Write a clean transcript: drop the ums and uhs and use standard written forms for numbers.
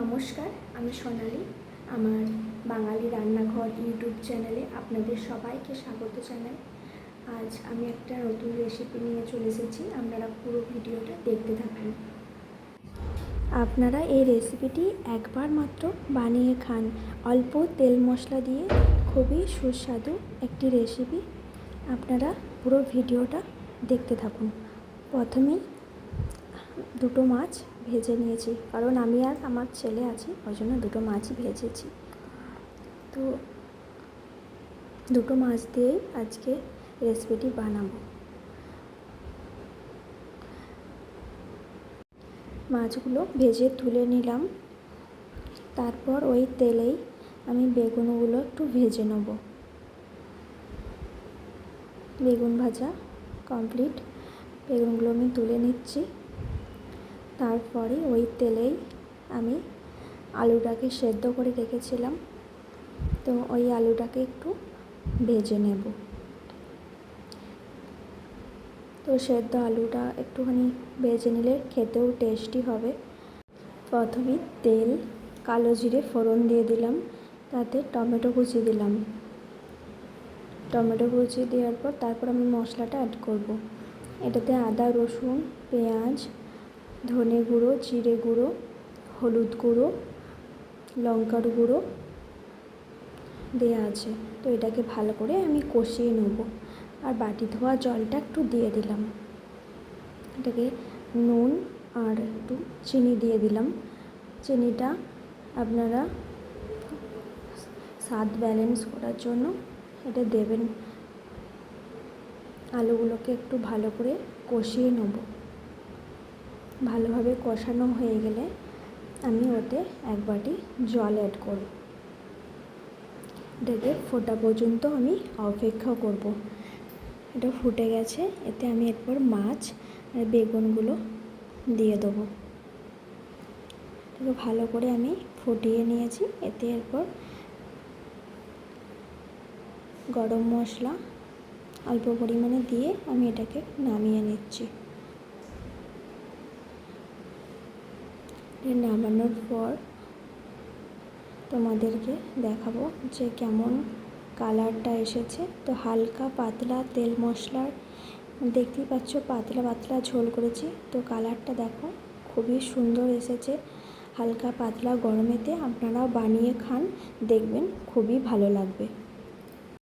নমস্কার, আমি সোনালি। আমার বাঙালি রান্নাঘর ইউটিউব চ্যানেলে আপনাদের সবাইকে স্বাগত জানাই। আজ আমি একটা নতুন রেসিপি নিয়ে চলে এসেছি। আপনারা পুরো ভিডিওটা দেখতে থাকুন। আপনারা এই রেসিপিটি একবার মাত্র বানিয়ে খান। অল্প তেল মশলা দিয়ে খুবই সুস্বাদু একটি রেসিপি। আপনারা পুরো ভিডিওটা দেখতে থাকুন। প্রথমেই দুটো মাছ ভেজে নিয়েছি, কারণ আমি আর আমার ছেলে আছি, ওই জন্য দুটো মাছই ভেজেছি। তো দুটো মাছ দিয়েই আজকে রেসিপিটি বানাবো। মাছগুলো ভেজে তুলে নিলাম। তারপর ওই তেলেই আমি বেগুনগুলো একটু ভেজে নেব। বেগুন ভাজা কমপ্লিট, বেগুনগুলো আমি তুলে নিচ্ছি। তারপরে ওই তেলেই আমি আলুটাকে সেদ্ধ করে রেখেছিলাম, তো ওই আলুটাকে একটু ভেজে নেব। তো সেদ্ধ আলুটা একটুখানি ভেজে নিলে খেতেও টেস্টি হবে। প্রথমে তেল, কালো জিরে ফোড়ন দিয়ে দিলাম, তাতে টমেটো কুচি দিলাম। টমেটো কুচি দেওয়ার পর তারপর আমি মশলাটা অ্যাড করব। এটাতে আদা, রসুন, পেঁয়াজ, ধনে গুঁড়ো, জিরে গুঁড়ো, হলুদ গুঁড়ো, লঙ্কার গুঁড়ো দেওয়া আছে। তো এটাকে ভালো করে আমি কষিয়ে নেব। আর বাটি ধোয়া জলটা একটু দিয়ে দিলাম। এটাকে নুন আর একটু চিনি দিয়ে দিলাম। চিনিটা আপনারা স্বাদ ব্যালেন্স করার জন্য এটা দেবেন। আলুগুলোকে একটু ভালো করে কষিয়ে নেব। ভালোভাবে কষানো হয়ে গেলে আমি ওতে এক বাটি জল অ্যাড করব। এটাকে ফোটা পর্যন্ত আমি অপেক্ষা করব। এটা ফুটে গেছে, এতে আমি এরপর মাছ আর বেগুনগুলো দিয়ে দেবো। এটাকে ভালো করে আমি ফুটিয়ে নিয়েছি। এতে এরপর গরম মশলা অল্প পরিমাণে দিয়ে আমি এটাকে নামিয়ে নিচ্ছি। নামানোর পর তোমাদেরকে দেখাবো যে কেমন কালারটা এসেছে। তো হালকা পাতলা তেল মশলার, দেখতেই পাচ্ছ পাতলা পাতলা ঝোল করেছি। তো কালারটা দেখো খুবই সুন্দর এসেছে। হালকা পাতলা গরমেতে আপনারা বানিয়ে খান, দেখবেন খুবই ভালো লাগবে।